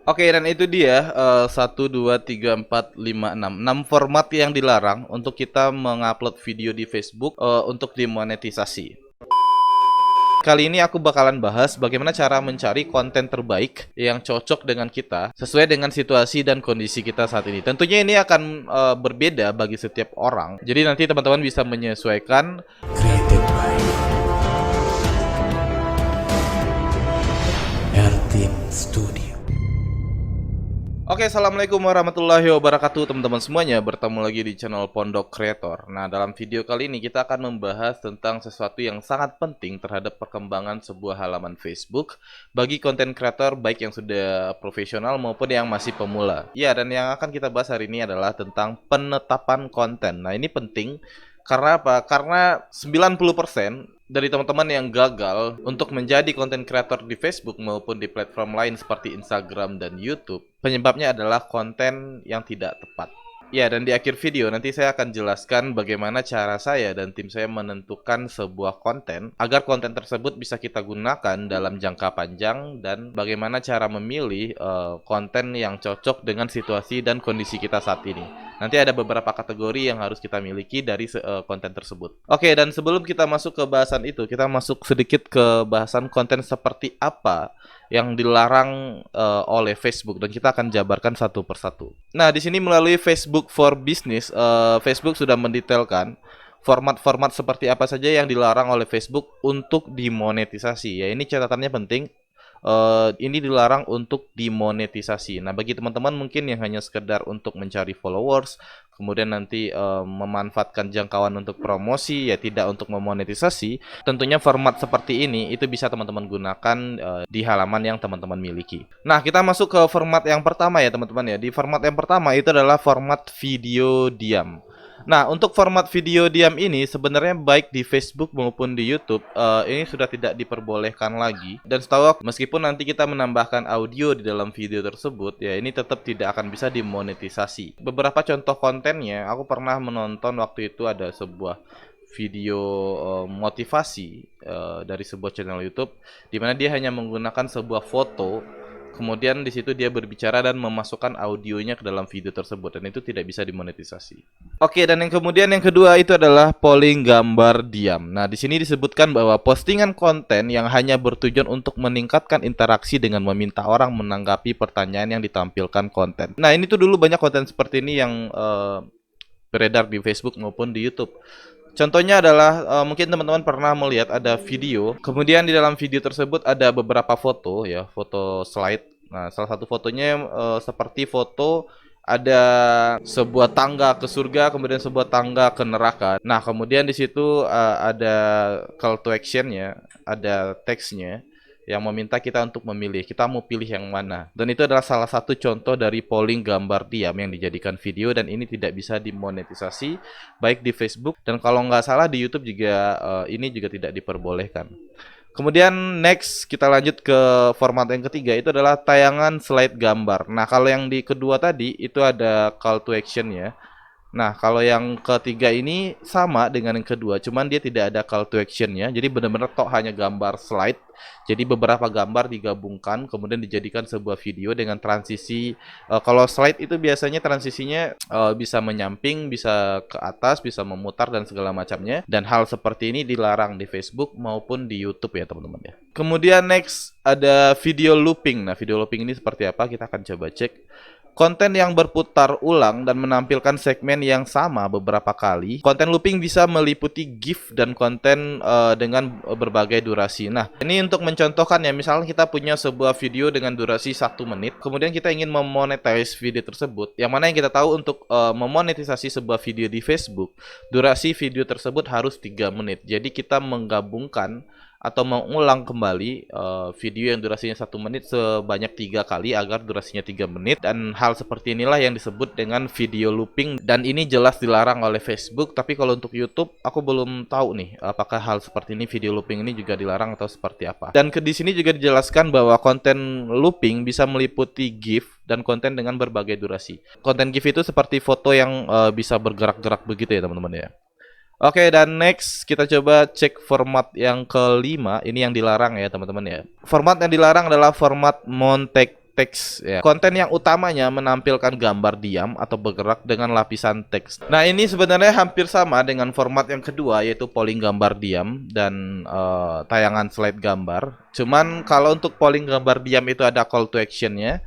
Oke, dan itu dia 1, 2, 3, 4, 5, 6. 6 format yang dilarang untuk kita mengupload video di Facebook untuk dimonetisasi. Kali ini aku bakalan bahas bagaimana cara mencari konten terbaik yang cocok dengan kita sesuai dengan situasi dan kondisi kita saat ini. Tentunya ini akan berbeda bagi setiap orang. Jadi nanti teman-teman bisa menyesuaikan. Created by R-Team Studio. Oke, assalamualaikum warahmatullahi wabarakatuh teman-teman semuanya. Bertemu lagi di channel Pondok Kreator. Nah, dalam video kali ini kita akan membahas tentang sesuatu yang sangat penting terhadap perkembangan sebuah halaman Facebook bagi konten kreator baik yang sudah profesional maupun yang masih pemula. Ya, dan yang akan kita bahas hari ini adalah tentang penetapan konten. Nah, ini penting karena apa? Karena 90% dari teman-teman yang gagal untuk menjadi konten kreator di Facebook maupun di platform lain seperti Instagram dan YouTube, penyebabnya adalah konten yang tidak tepat. Ya, dan di akhir video nanti saya akan jelaskan bagaimana cara saya dan tim saya menentukan sebuah konten agar konten tersebut bisa kita gunakan dalam jangka panjang dan bagaimana cara memilih konten yang cocok dengan situasi dan kondisi kita saat ini. Nanti ada beberapa kategori yang harus kita miliki dari konten tersebut. Oke, dan sebelum kita masuk ke bahasan itu, kita masuk sedikit ke bahasan konten seperti apa yang dilarang oleh Facebook, dan kita akan jabarkan satu persatu. Nah, di sini melalui Facebook for Business, Facebook sudah mendetailkan format-format seperti apa saja yang dilarang oleh Facebook untuk dimonetisasi. Ya, ini catatannya penting. Ini dilarang untuk dimonetisasi. Nah, bagi teman-teman mungkin yang hanya sekedar untuk mencari followers, kemudian nanti memanfaatkan jangkauan untuk promosi, ya tidak untuk memonetisasi, tentunya format seperti ini itu bisa teman-teman gunakan di halaman yang teman-teman miliki. Nah, kita masuk ke format yang pertama ya teman-teman ya. Di format yang pertama itu adalah format video diam. Nah, untuk format video diam ini sebenarnya baik di Facebook maupun di YouTube ini sudah tidak diperbolehkan lagi. Dan setahu aku, meskipun nanti kita menambahkan audio di dalam video tersebut, ya ini tetap tidak akan bisa dimonetisasi. Beberapa contoh kontennya, aku pernah menonton waktu itu ada sebuah video motivasi dari sebuah channel YouTube, di mana dia hanya menggunakan sebuah foto. Kemudian di situ dia berbicara dan memasukkan audionya ke dalam video tersebut, dan itu tidak bisa dimonetisasi. Oke, dan yang kedua itu adalah polling gambar diam. Nah, di sini disebutkan bahwa postingan konten yang hanya bertujuan untuk meningkatkan interaksi dengan meminta orang menanggapi pertanyaan yang ditampilkan konten. Nah, ini tuh dulu banyak konten seperti ini yang beredar di Facebook maupun di YouTube. Contohnya adalah mungkin teman-teman pernah melihat ada video, kemudian di dalam video tersebut ada beberapa foto ya, foto slide. Nah, salah satu fotonya seperti foto ada sebuah tangga ke surga, kemudian sebuah tangga ke neraka. Nah, kemudian di situ ada call to action-nya, ada teksnya yang meminta kita untuk memilih, kita mau pilih yang mana. Dan itu adalah salah satu contoh dari polling gambar diam yang dijadikan video, dan ini tidak bisa dimonetisasi baik di Facebook, dan kalau nggak salah di YouTube juga ini juga tidak diperbolehkan. Kemudian next kita lanjut ke format yang ketiga, itu adalah tayangan slide gambar. Nah, kalau yang di kedua tadi itu ada call to action ya. Nah, kalau yang ketiga ini sama dengan yang kedua, cuman dia tidak ada call to action-nya. Jadi benar-benar tok hanya gambar slide. Jadi beberapa gambar digabungkan, kemudian dijadikan sebuah video dengan transisi. Kalau slide itu biasanya transisinya bisa menyamping, bisa ke atas, bisa memutar dan segala macamnya. Dan hal seperti ini dilarang di Facebook maupun di YouTube ya teman-teman ya. Kemudian next ada video looping. Nah, video looping ini seperti apa? Kita akan coba cek. Konten yang berputar ulang dan menampilkan segmen yang sama beberapa kali. Konten looping bisa meliputi GIF dan konten dengan berbagai durasi. Nah, ini untuk mencontohkan ya, misalnya kita punya sebuah video dengan durasi 1 menit, kemudian kita ingin memonetize video tersebut. Yang mana yang kita tahu untuk memonetisasi sebuah video di Facebook, durasi video tersebut harus 3 menit. Jadi kita menggabungkan atau mengulang kembali video yang durasinya 1 menit sebanyak 3 kali agar durasinya 3 menit, dan hal seperti inilah yang disebut dengan video looping, dan ini jelas dilarang oleh Facebook. Tapi kalau untuk YouTube aku belum tahu nih apakah hal seperti ini, video looping ini juga dilarang atau seperti apa. Dan di sini juga dijelaskan bahwa konten looping bisa meliputi GIF dan konten dengan berbagai durasi. Konten GIF itu seperti foto yang bisa bergerak-gerak begitu ya teman-teman ya. Oke, dan next kita coba cek format yang kelima. Ini yang dilarang ya teman-teman ya. Format yang dilarang adalah format Montek text ya. Konten yang utamanya menampilkan gambar diam atau bergerak dengan lapisan teks. Nah, ini sebenarnya hampir sama dengan format yang kedua, yaitu polling gambar diam dan tayangan slide gambar. Cuman kalau untuk polling gambar diam itu ada call to action-nya.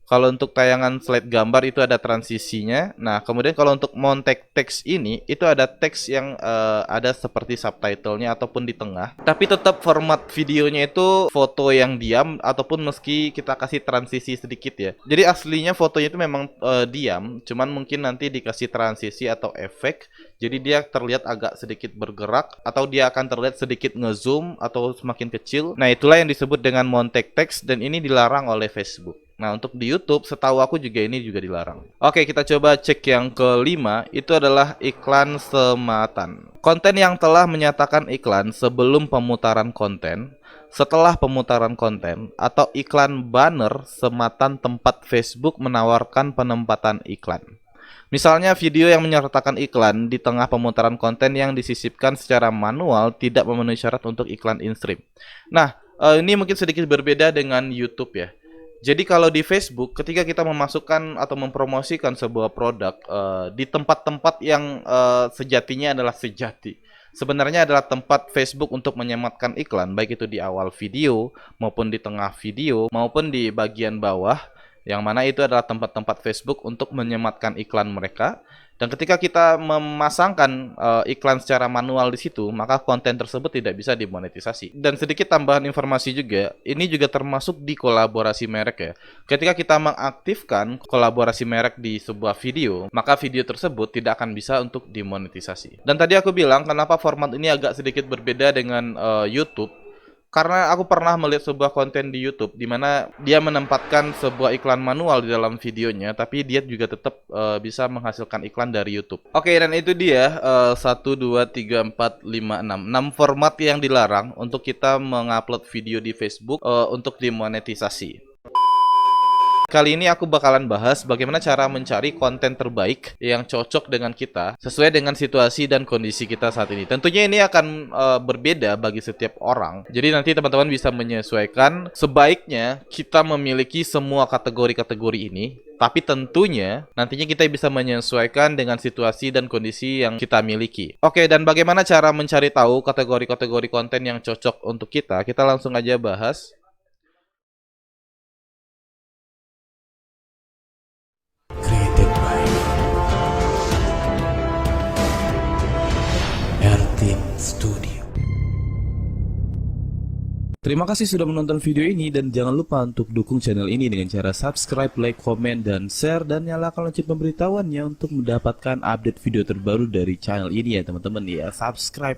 Kalau untuk tayangan slide gambar itu ada transisinya. Nah, kemudian kalau untuk montek teks ini itu ada teks yang ada seperti subtitlenya ataupun di tengah. Tapi tetap format videonya itu foto yang diam ataupun meski kita kasih transisi sedikit ya. Jadi aslinya fotonya itu memang diam, cuman mungkin nanti dikasih transisi atau efek. Jadi dia terlihat agak sedikit bergerak atau dia akan terlihat sedikit ngezoom atau semakin kecil. Nah, itulah yang disebut dengan montek teks dan ini dilarang oleh Facebook. Nah, untuk di YouTube, setahu aku juga ini juga dilarang. Oke, kita coba cek yang kelima, itu adalah iklan sematan. Konten yang telah menyatakan iklan sebelum pemutaran konten, setelah pemutaran konten, atau iklan banner sematan tempat Facebook menawarkan penempatan iklan. Misalnya video yang menyertakan iklan di tengah pemutaran konten yang disisipkan secara manual tidak memenuhi syarat untuk iklan in-stream. Nah, ini mungkin sedikit berbeda dengan YouTube ya. Jadi kalau di Facebook, ketika kita memasukkan atau mempromosikan sebuah produk di tempat-tempat yang sejatinya adalah sejati, sebenarnya adalah tempat Facebook untuk menyematkan iklan, baik itu di awal video, maupun di tengah video, maupun di bagian bawah, yang mana itu adalah tempat-tempat Facebook untuk menyematkan iklan mereka. Dan ketika kita memasangkan iklan secara manual di situ, maka konten tersebut tidak bisa dimonetisasi. Dan sedikit tambahan informasi juga, ini juga termasuk di kolaborasi merek ya. Ketika kita mengaktifkan kolaborasi merek di sebuah video, maka video tersebut tidak akan bisa untuk dimonetisasi. Dan tadi aku bilang kenapa format ini agak sedikit berbeda dengan YouTube. Karena aku pernah melihat sebuah konten di YouTube di mana dia menempatkan sebuah iklan manual di dalam videonya, tapi dia juga tetap bisa menghasilkan iklan dari YouTube. Oke, dan itu dia 1, 2, 3, 4, 5, 6 format yang dilarang untuk kita mengupload video di Facebook untuk dimonetisasi. Kali ini aku bakalan bahas bagaimana cara mencari konten terbaik yang cocok dengan kita sesuai dengan situasi dan kondisi kita saat ini. Tentunya ini akan berbeda bagi setiap orang. Jadi nanti teman-teman bisa menyesuaikan. Sebaiknya kita memiliki semua kategori-kategori ini. Tapi tentunya nantinya kita bisa menyesuaikan dengan situasi dan kondisi yang kita miliki. Oke, dan bagaimana cara mencari tahu kategori-kategori konten yang cocok untuk kita? Kita langsung aja bahas. Created by Artin Studio. Terima kasih sudah menonton video ini dan jangan lupa untuk dukung channel ini dengan cara subscribe, like, komen, dan share dan nyalakan lonceng pemberitahuannya untuk mendapatkan update video terbaru dari channel ini ya teman-teman ya. Subscribe.